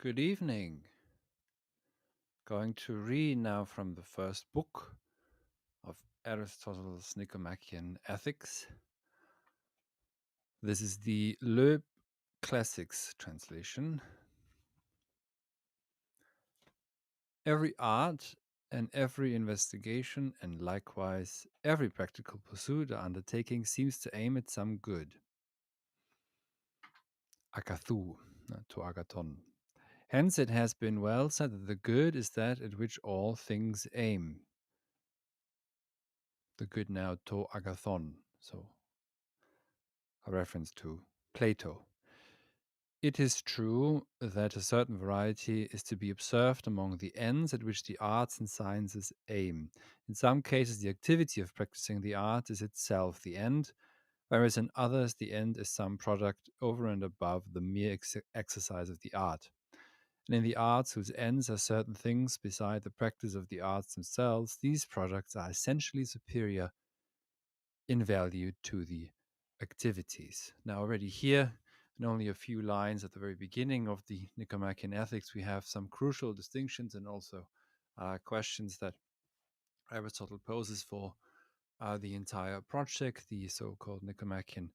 Good evening. Going to read now from the first book of Aristotle's Nicomachean Ethics. This is the Loeb Classics translation. Every art and every investigation, and likewise every practical pursuit or undertaking, seems to aim at some good. Agathou, to agathon. Hence it has been well said that the good is that at which all things aim. The good now to agathon, so a reference to Plato. It is true that a certain variety is to be observed among the ends at which the arts and sciences aim. In some cases, the activity of practicing the art is itself the end, whereas in others, the end is some product over and above the mere exercise of the art. And in the arts whose ends are certain things beside the practice of the arts themselves, these products are essentially superior in value to the activities. Now, already here, in only a few lines at the very beginning of the Nicomachean Ethics, we have some crucial distinctions and also questions that Aristotle poses for the entire project, the so called Nicomachean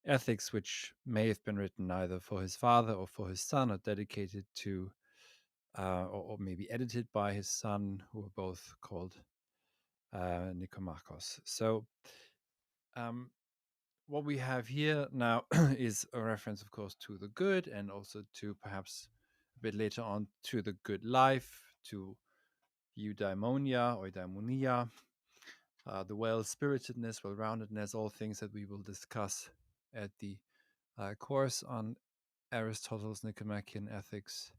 Ethics, which may have been written either for his father or for his son, or dedicated to, or maybe edited by his son, who were both called Nicomachos. So, um, what we have here now is a reference, of course, to the good, and also to perhaps a bit later on to the good life, to eudaimonia or daimonia, the well-spiritedness, well-roundedness, all things that we will discuss at the course on Aristotle's Nicomachean Ethics,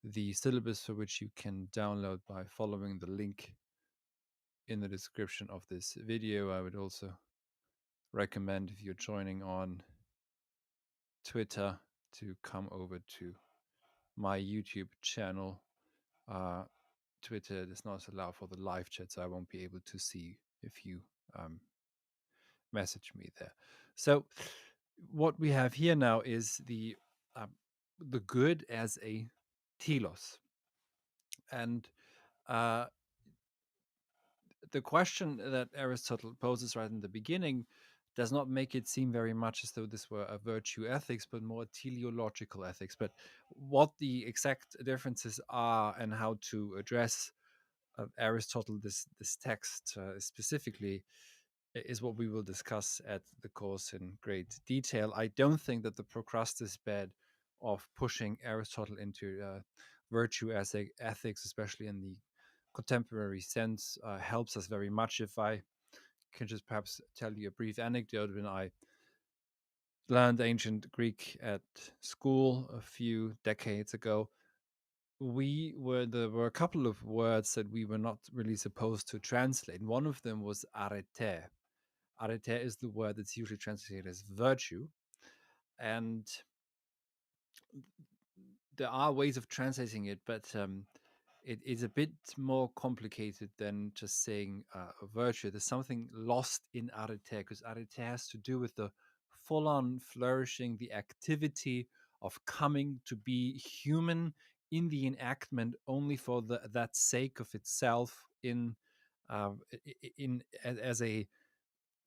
the syllabus for which you can download by following the link in the description of this video. I would also recommend, if you're joining on Twitter, to come over to my YouTube channel. Twitter does not allow for the live chat, so I won't be able to see if you message me there. So, what we have here now is the good as a telos, and uh, the question that Aristotle poses right in the beginning does not make it seem very much as though this were a virtue ethics, but more teleological ethics. But what the exact differences are and how to address Aristotle this text specifically is what we will discuss at the course in great detail. I don't think that the Procrustes bed of pushing Aristotle into virtue ethics, especially in the contemporary sense, helps us very much. If I can just perhaps tell you a brief anecdote, when I learned ancient Greek at school a few decades ago, there were a couple of words that we were not really supposed to translate. And one of them was arete. Arete is the word that's usually translated as virtue, and there are ways of translating it, but it is a bit more complicated than just saying a virtue. There's something lost in arete, because arete has to do with the full-on flourishing, the activity of coming to be human in the enactment only for that sake of itself uh, as a,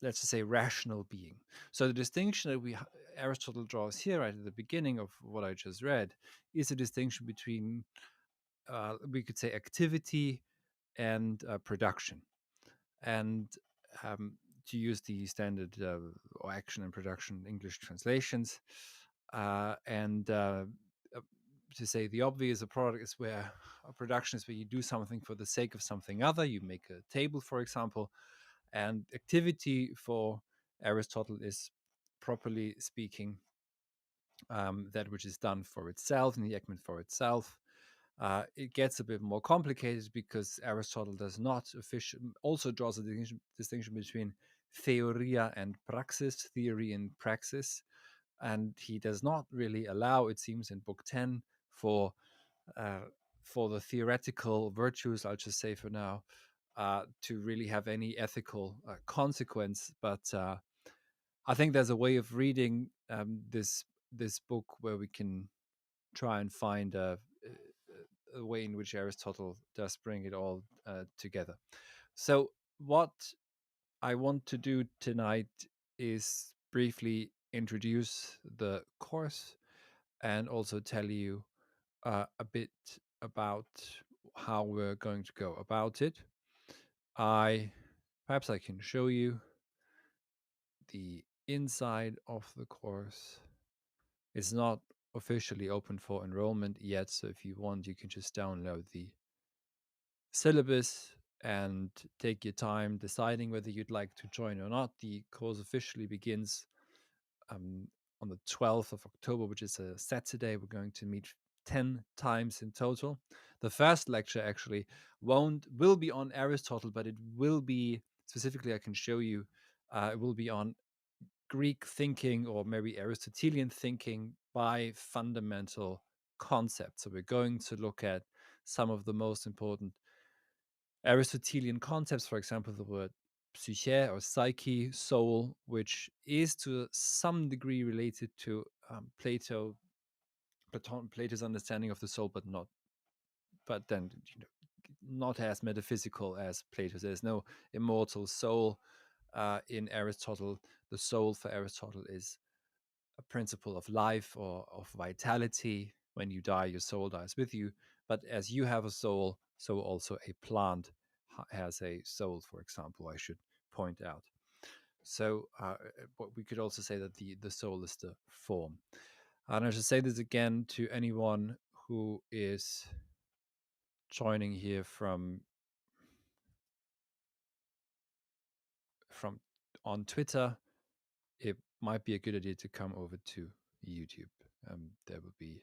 let's just say, rational being. So the distinction that Aristotle draws here right at the beginning of what I just read is a distinction between we could say activity and production. And um, to use the standard or action and production English translations, and to say the obvious, a product is where a production is where you do something for the sake of something other. You make a table, for example, and activity for Aristotle is, properly speaking, that which is done for itself, and the enactment for itself. It gets a bit more complicated because Aristotle does not also draws a distinction between theoria and praxis, theory and praxis, and he does not really allow, it seems, in Book 10 uh, for the theoretical virtues, I'll just say for now, to really have any ethical consequence. But I think there's a way of reading this book where we can try and find a way in which Aristotle does bring it all together. So, what I want to do tonight is briefly introduce the course and also tell you a bit about how we're going to go about it. I perhaps I can show you the inside of the course. It's not officially open for enrollment yet, so if you want, you can just download the syllabus and take your time deciding whether you'd like to join or not. The course officially begins um, on the 12th of October, which is a Saturday. We're going to meet 10 times in total. The first lecture actually will be on Aristotle, but it will be specifically, I can show you, it will be on Greek thinking or maybe Aristotelian thinking by fundamental concepts. So we're going to look at some of the most important Aristotelian concepts, for example, the word psyche or psyche, soul, which is to some degree related to Plato's understanding of the soul, but then not as metaphysical as Plato's. There's no immortal soul in Aristotle. The soul for Aristotle is a principle of life or of vitality. When you die, your soul dies with you. But as you have a soul, so also a plant has a soul, for example, I should point out. So but we could also say that the soul is the form. And I should say this again to anyone who is joining here from on Twitter. It might be a good idea to come over to YouTube. There will be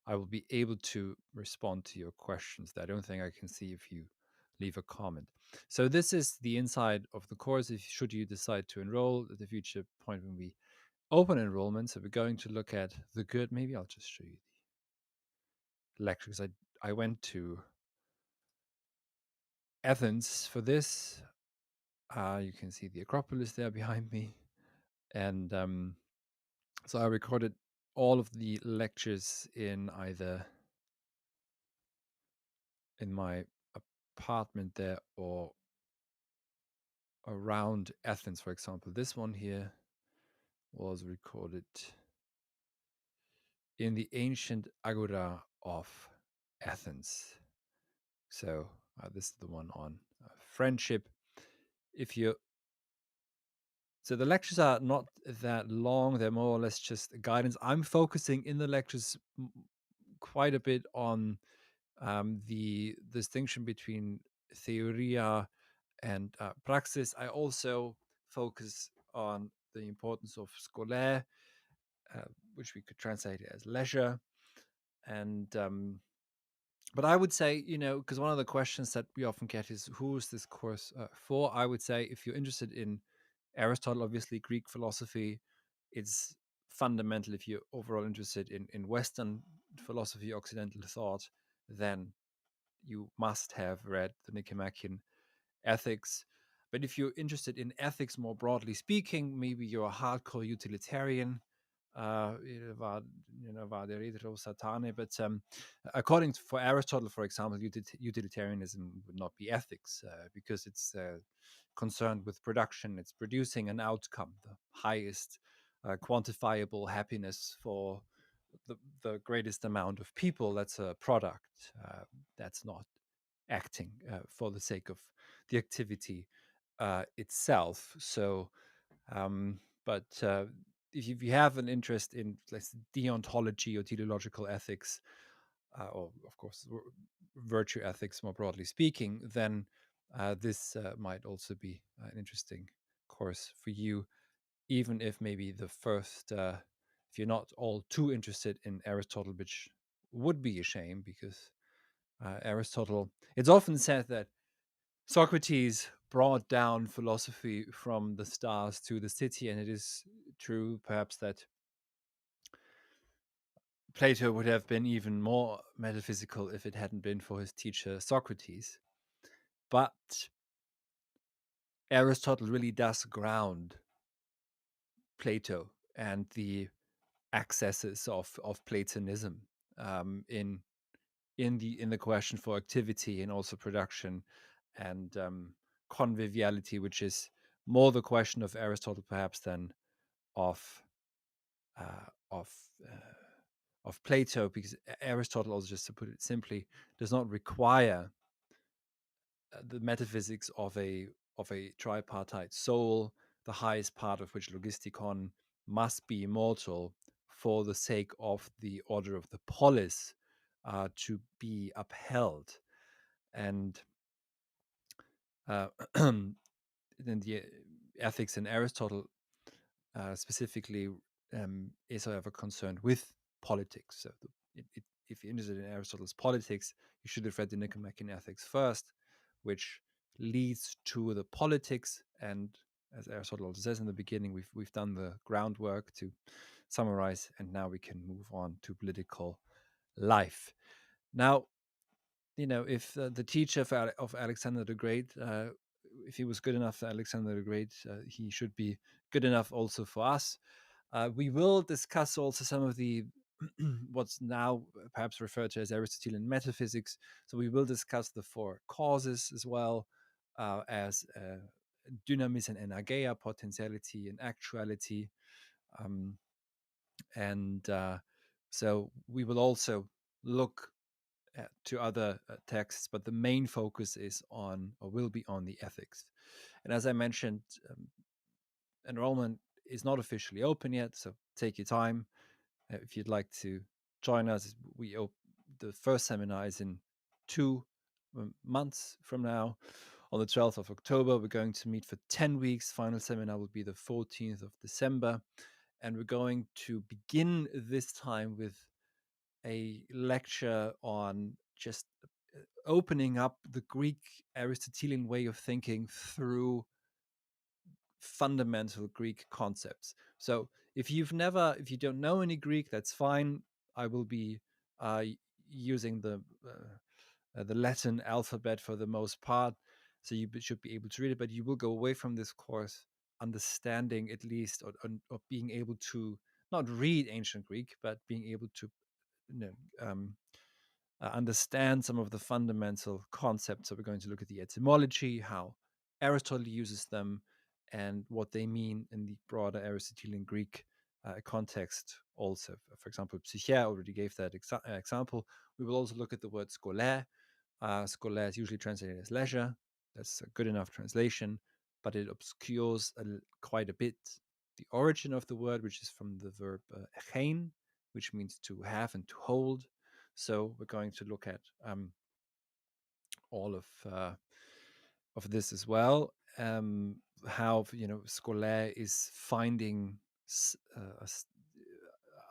I will be able to respond to your questions. I don't think I can see if you leave a comment. So this is the inside of the course. If should you decide to enroll at the future point when we open enrollment, so we're going to look at the good. Maybe I'll just show you the lectures. I went to Athens for this. You can see the Acropolis there behind me, and so I recorded all of the lectures in either in my apartment there or around Athens, for example. This one here was recorded in the ancient agora of Athens. So this is the one on friendship. If you So the lectures are not that long; they're more or less just guidance. I'm focusing in the lectures quite a bit on the distinction between theoria and praxis. I also focus on the importance of scolaire, uh, which we could translate as leisure. And but I would say, because one of the questions that we often get is, who is this course for? I would say, if you're interested in Aristotle, obviously Greek philosophy, it's fundamental. If you're overall interested in Western philosophy, Occidental thought, then you must have read the Nicomachean ethics. But if you're interested in ethics more broadly speaking, maybe you're a hardcore utilitarian, Vaderidro Satane. But according to, for Aristotle, for example, utilitarianism would not be ethics because it's concerned with production. It's producing an outcome, the highest quantifiable happiness for the greatest amount of people. That's a product. That's not acting for the sake of the activity itself. So, but if you have an interest in deontology or teleological ethics, or of course virtue ethics more broadly speaking, then this might also be an interesting course for you, even if maybe the first, if you're not all too interested in Aristotle, which would be a shame because Aristotle, it's often said that Socrates brought down philosophy from the stars to the city, and it is true perhaps that Plato would have been even more metaphysical if it hadn't been for his teacher Socrates. But Aristotle really does ground Plato and the excesses of Platonism. in the question for activity and also production and conviviality, which is more the question of Aristotle perhaps than of uh, of uh, of Plato, because Aristotle, also just to put it simply, does not require the metaphysics of a tripartite soul, the highest part of which logistikon must be immortal for the sake of the order of the polis to be upheld. And then the ethics in Aristotle specifically is, however, concerned with politics. So if you're interested in Aristotle's politics, you should have read the Nicomachean Ethics first, which leads to the politics. And as Aristotle also says in the beginning, we've done the groundwork to summarize, and now we can move on to political life. Now, if the teacher of Alexander the Great, if he was good enough for Alexander the Great, he should be good enough also for us. We will discuss also some of the what's now perhaps referred to as Aristotelian metaphysics. So we will discuss the four causes as well as dynamis and energeia, potentiality and actuality. Um, and so we will also look to other texts, but the main focus is on, or will be on, the ethics. And as I mentioned, enrollment is not officially open yet, so take your time. If you'd like to join us, the first seminar is in 2 months from now. On the 12th of October, we're going to meet for 10 weeks. Final seminar will be the 14th of December. And we're going to begin this time with a lecture on just opening up the Greek Aristotelian way of thinking through fundamental Greek concepts. So if you don't know any Greek, that's fine. I will be uh, using the Latin alphabet for the most part, so you should be able to read it. But you will go away from this course understanding at least, or being able to not read ancient Greek, but being able to you know, um, understand some of the fundamental concepts. So we're going to look at the etymology, how Aristotle uses them, and what they mean in the broader Aristotelian Greek context. Also, for example, Psyche already gave that example. We will also look at the word scolaire. Scolaire is usually translated as leisure. That's a good enough translation, but it obscures quite a bit the origin of the word, which is from the verb echein, which means to have and to hold. So we're going to look at all of this as well. How scolaire is finding a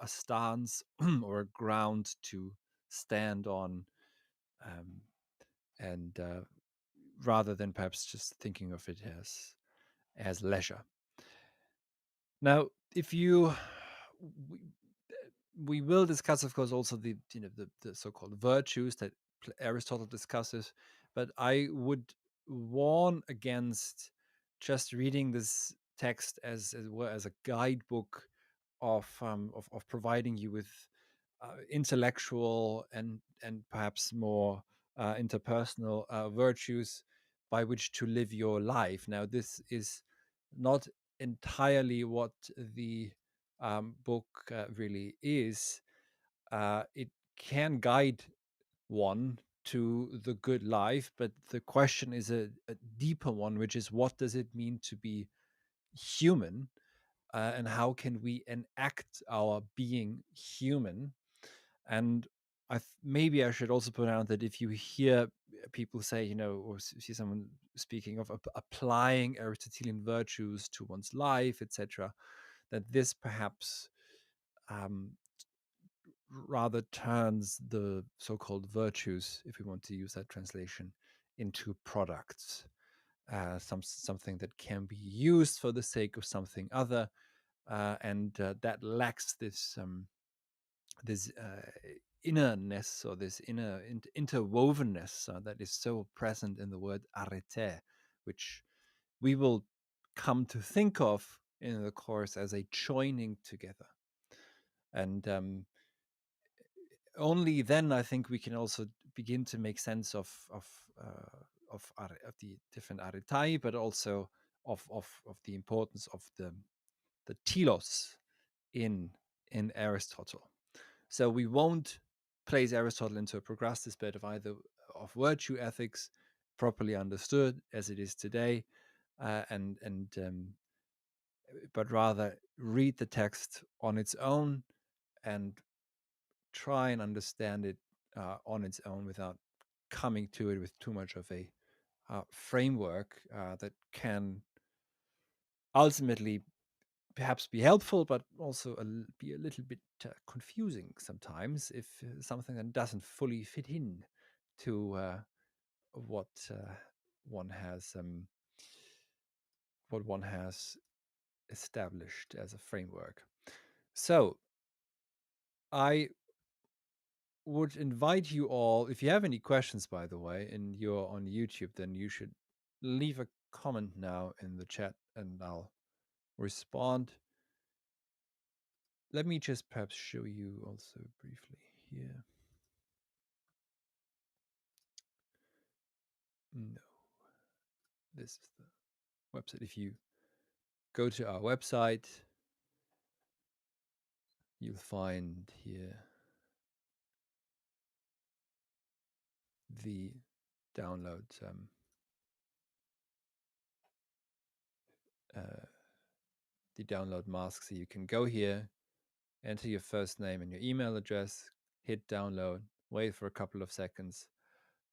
stance or a ground to stand on, um, and rather than perhaps just thinking of it as leisure. Now, if you we will discuss, of course, also the so-called virtues that Aristotle discusses, but I would warn against just reading this text as well as a guidebook of providing you with intellectual and perhaps more interpersonal virtues by which to live your life. Now, this is not entirely what the book really is. It can guide one to the good life, but the question is a deeper one, which is, what does it mean to be human, and how can we enact our being human? And maybe I should also point out that if you hear people say, or see someone speaking of applying Aristotelian virtues to one's life, etc., that this perhaps um, rather turns the so-called virtues, if we want to use that translation, into products, something that can be used for the sake of something other, and that lacks this innerness, or this inner interwovenness that is so present in the word arete, which we will come to think of in the course as a joining together. And only then I think we can also begin to make sense of the different aretai, but also of the importance of the telos in Aristotle. So we won't place Aristotle into a progressive bed of either of virtue ethics, properly understood as it is today, and but rather read the text on its own and try and understand it on its own without coming to it with too much of a framework that can ultimately perhaps be helpful, but also be a little bit confusing sometimes if something that doesn't fully fit in to what one has what one has established as a framework. So I would invite you all, if you have any questions, by the way, and you're on YouTube, then you should leave a comment now in the chat and I'll respond. Let me just perhaps show you also briefly here. No, this is the website. If you go to our website, you'll find here the download uh, the download mask. So you can go here, enter your first name and your email address, hit download, wait for a couple of seconds,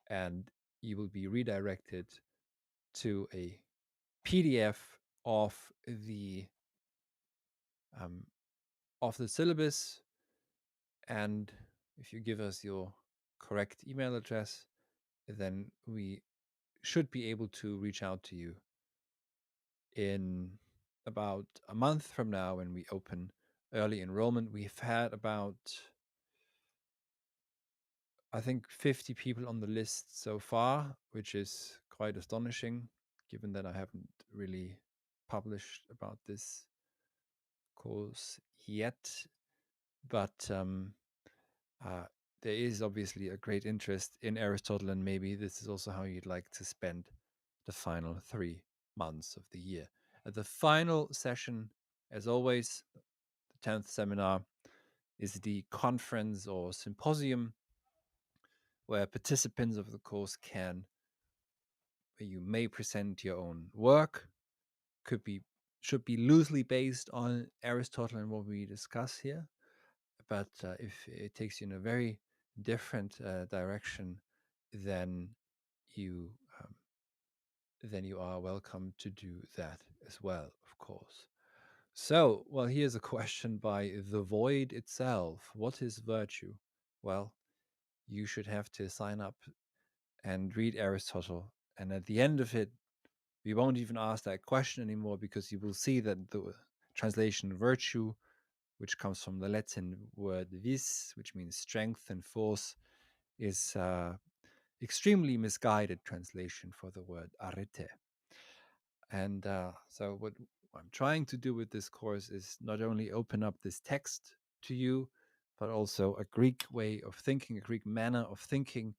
and you will be redirected to a PDF of the um, syllabus. And if you give us your correct email address, then we should be able to reach out to you in about a month from now when we open early enrollment. We've had about, I think, 50 people on the list so far, which is quite astonishing given that I haven't really published about this course yet. But uh, there is obviously a great interest in Aristotle, and maybe this is also how you'd like to spend the final 3 months of the year. At the final session, as always, the 10th seminar is the conference or symposium where participants of the course where you may present your own work, should be loosely based on Aristotle and what we discuss here. But if it takes you in a very different direction, then you um, then you are welcome to do that as well, of course. So, well, here's a question by The Void itself. What is virtue? Well, you should have to sign up and read Aristotle. And at the end of it, we won't even ask that question anymore because you will see that the translation virtue, which comes from the Latin word vis, which means strength and force, is extremely misguided translation for the word arete. And so what I'm trying to do with this course is not only open up this text to you, but also a Greek way of thinking, a Greek manner of thinking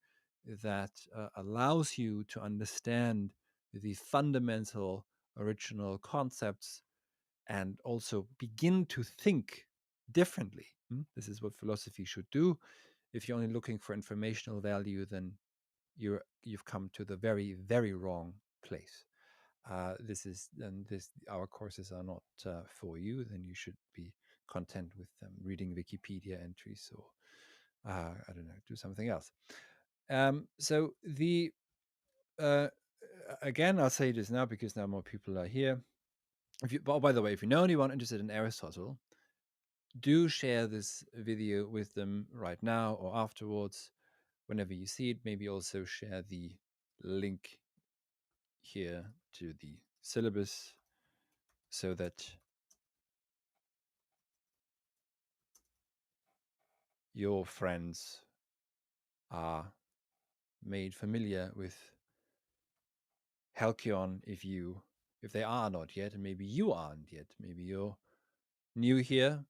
that allows you to understand the fundamental original concepts and also begin to think differently. This is what philosophy should do. If you're only looking for informational value, then you've come to the very, very wrong place. Our courses are not for you. Then you should be content with reading Wikipedia entries or I don't know, do something else. So the again, I'll say this now because now more people are here. By the way, if you know anyone interested in Aristotle, do share this video with them right now or afterwards, whenever you see it. Maybe also share the link here to the syllabus so that your friends are made familiar with Halcyon if they are not yet, and maybe you aren't yet. Maybe you're new here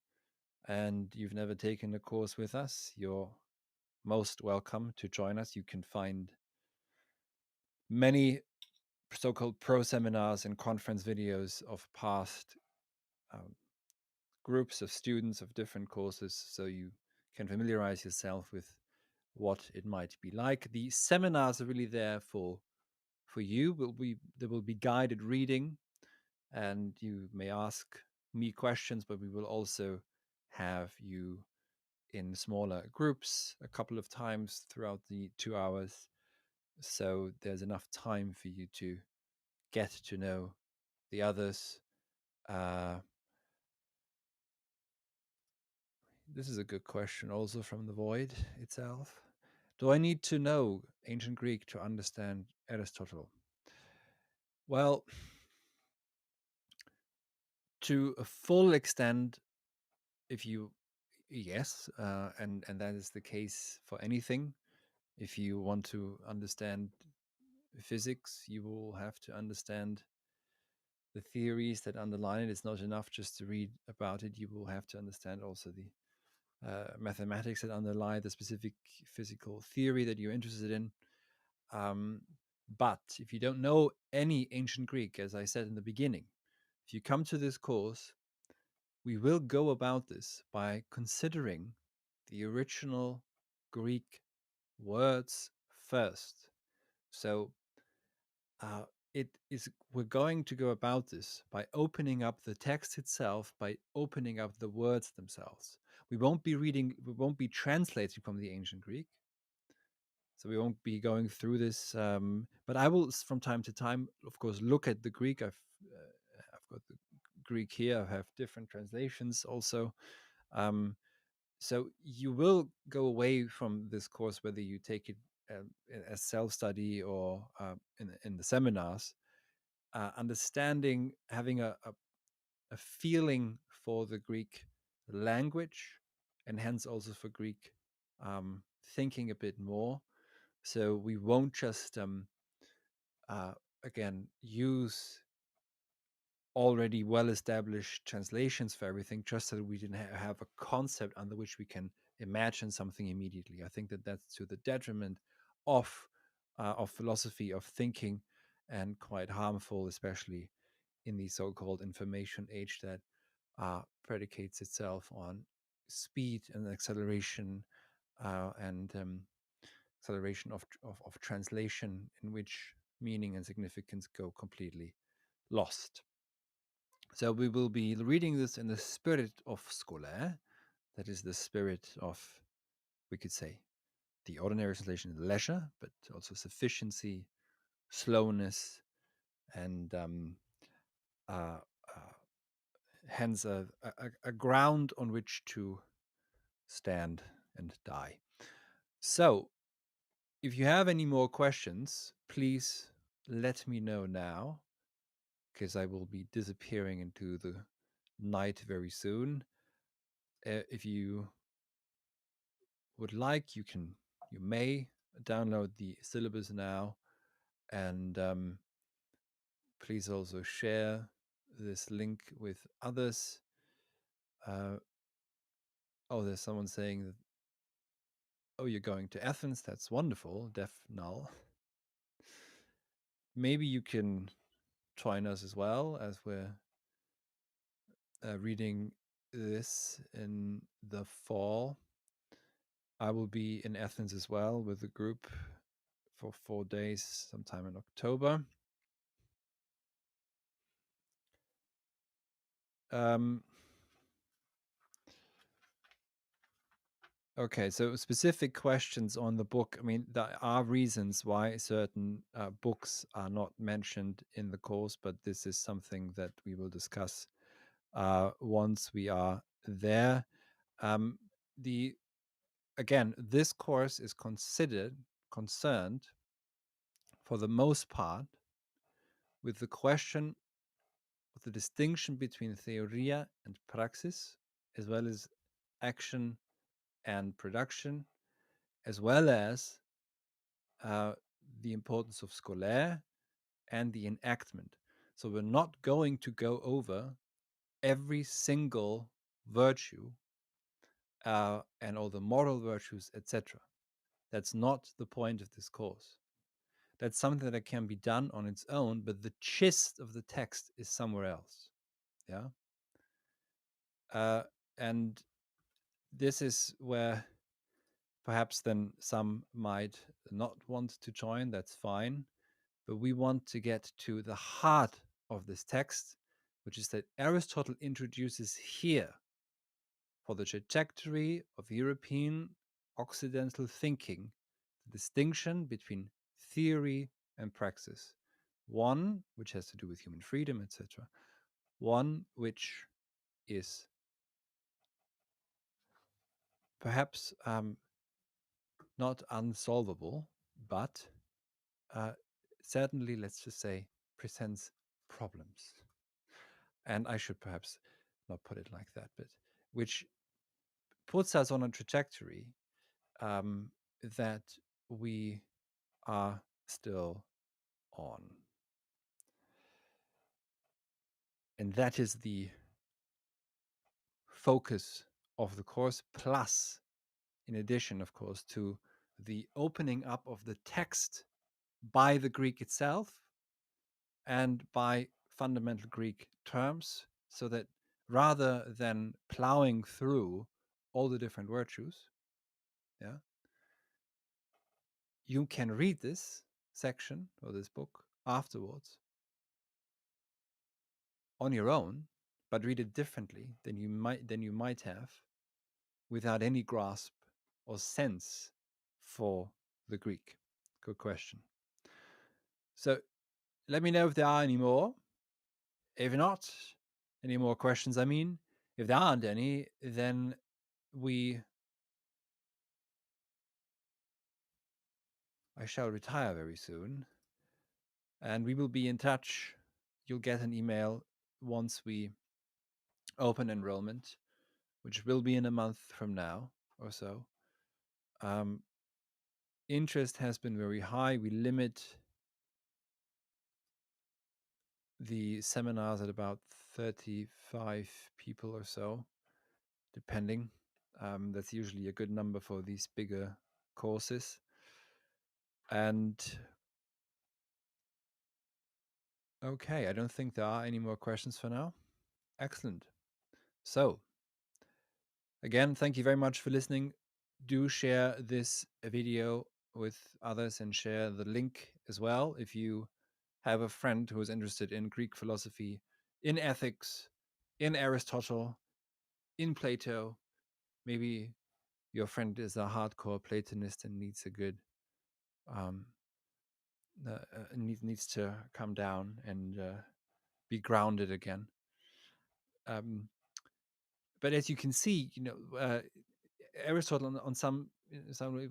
and you've never taken a course with us. You're most welcome to join us. You can find many so-called pro seminars and conference videos of past um, groups of students of different courses, so you can familiarize yourself with what it might be like. The seminars are really there for you. There will be guided reading, and you may ask me questions, but we will also have you in smaller groups a couple of times throughout the 2 hours. So there's enough time for you to get to know the others. Uh, this is a good question, also from the void itself. Do I need to know ancient Greek to understand Aristotle? Well, to a full extent, if you yes, and that is the case for anything. If you want to understand physics, you will have to understand the theories that underline it. It's not enough just to read about it. You will have to understand also the mathematics that underlie the specific physical theory that you're interested in. Um, but if you don't know any ancient Greek, as I said in the beginning, if you come to this course, we will go about this by considering the original Greek words first. So uh, it is we're going to go about this by opening up the text itself, by opening up the words themselves. We won't be translating from the ancient Greek, so we won't be going through this. But I will, from time to time, of course, look at the Greek. I've got the Greek here. I have different translations also. Um, so you will go away from this course, whether you take it as self-study or in the seminars, understanding, having a feeling for the Greek language, and hence also for Greek thinking a bit more. So we won't just uh, again use already well-established translations for everything, just so that we didn't have a concept under which we can imagine something immediately. I think that that's to the detriment of philosophy, of thinking, and quite harmful, especially in the so-called information age that predicates itself on speed and acceleration, and acceleration of translation, in which meaning and significance go completely lost. So we will be reading this in the spirit of scolaire, that is the spirit of, we could say, the ordinary translation, leisure, but also sufficiency, slowness, and uh, uh, hence a ground on which to stand and die. So, if you have any more questions, please let me know now, because I will be disappearing into the night very soon. If you would like, you may download the syllabus now, and please also share this link with others. Uh, oh, there's someone saying that, oh, you're going to Athens. That's wonderful. Def null. Maybe you can join us as well, as we're reading this in the fall. I will be in Athens as well with the group for 4 days, sometime in October. Um, okay, so specific questions on the book. I mean, there are reasons why certain books are not mentioned in the course, but this is something that we will discuss once we are there. Um, the Again, this course is concerned for the most part with the question of the distinction between theoria and praxis, as well as action and production, as well as uh, the importance of scolaire and the enactment. So we're not going to go over every single virtue and all the moral virtues, etc. That's not the point of this course. That's something that can be done on its own, but the gist of the text is somewhere else. Yeah. And this is where perhaps then some might not want to join. That's fine. But we want to get to the heart of this text, which is that Aristotle introduces here, for the trajectory of European Occidental thinking, the distinction between theory and praxis. One which has to do with human freedom, etc. One which is perhaps not unsolvable, but uh, certainly, let's just say, presents problems. And I should perhaps not put it like that, but which puts us on a trajectory um, that we are still on. And that is the focus of the course, plus, in addition, of course, to the opening up of the text by the Greek itself and by fundamental Greek terms, so that rather than plowing through all the different virtues, yeah, you can read this section or this book afterwards on your own, but read it differently than you might have without any grasp or sense for the Greek. Good question. So let me know if there are any more. If not, any more questions, I mean. If there aren't any, then I shall retire very soon, and we will be in touch. You'll get an email once we open enrollment, which will be in a month from now or so. Interest has been very high. We limit the seminars at about 35 people or so, depending. That's usually a good number for these bigger courses. And okay, I don't think there are any more questions for now. Excellent. So, again, thank you very much for listening. Do share this video with others and share the link as well if you have a friend who is interested in Greek philosophy, in ethics, in Aristotle, in Plato. Maybe your friend is a hardcore Platonist and needs a good um, needs to come down and be grounded again. But as you can see, Aristotle on some way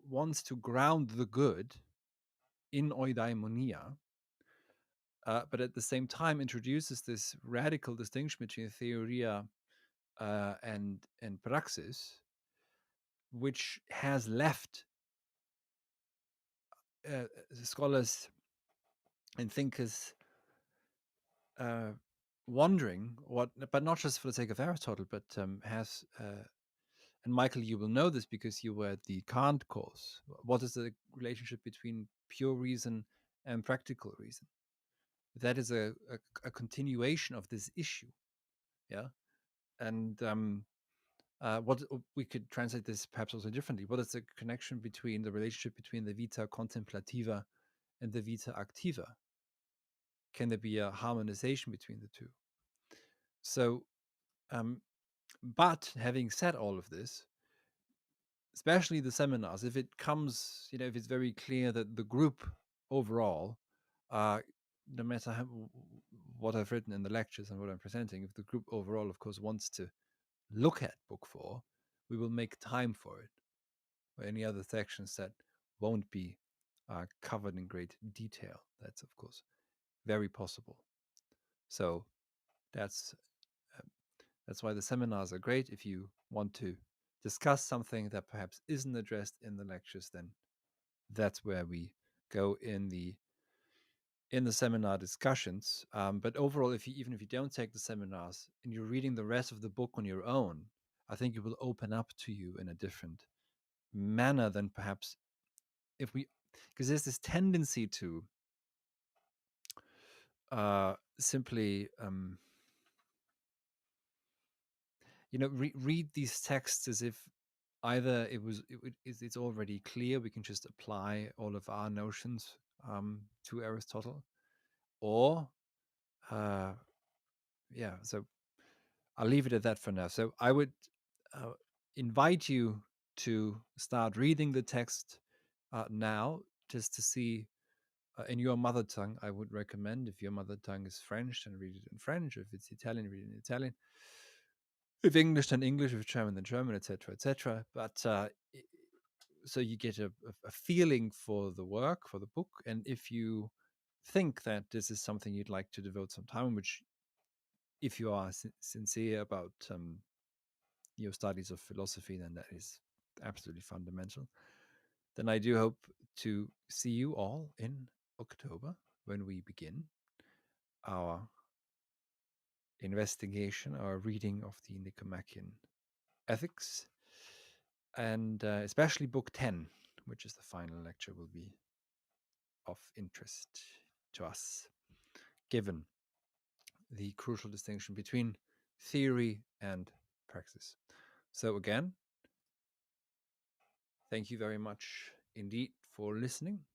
wants to ground the good in oidaimonia, but at the same time introduces this radical distinction between theoria and praxis, which has left scholars and thinkers wondering what, but not just for the sake of Aristotle, but has, and Michael, you will know this because you were at the Kant course. What is the relationship between pure reason and practical reason? That is a continuation of this issue, yeah. And what we could translate this perhaps also differently. What is the connection between the relationship between the vita contemplativa and the vita activa? Can there be a harmonization between the two? So, but having said all of this, especially the seminars, if it comes, if it's very clear that the group overall, no matter what I've written in the lectures and what I'm presenting, if the group overall, of course, wants to look at book 4, we will make time for it, or any other sections that won't be covered in great detail. That's, of course, very possible. So that's why the seminars are great. If you want to discuss something that perhaps isn't addressed in the lectures, then that's where we go in the seminar discussions. But overall, even if you don't take the seminars and you're reading the rest of the book on your own, I think it will open up to you in a different manner than perhaps if we, because there's this tendency to simply read these texts as if either it's already clear, we can just apply all of our notions to Aristotle, or yeah. So I'll leave it at that for now. So I would uh, invite you to start reading the text now, just to see in your mother tongue. I would recommend, if your mother tongue is French, then read it in French. If it's Italian, read it in Italian. If English, then English. If German, then German, etc., etc. But so you get a feeling for the work, for the book, and if you think that this is something you'd like to devote some time, which, if you are sincere about your studies of philosophy, then that is absolutely fundamental. Then I do hope to see you all in October, when we begin our investigation, our reading of the Nicomachean Ethics, and especially Book 10, which is the final lecture, will be of interest to us, given the crucial distinction between theory and praxis. So, again, thank you very much indeed for listening.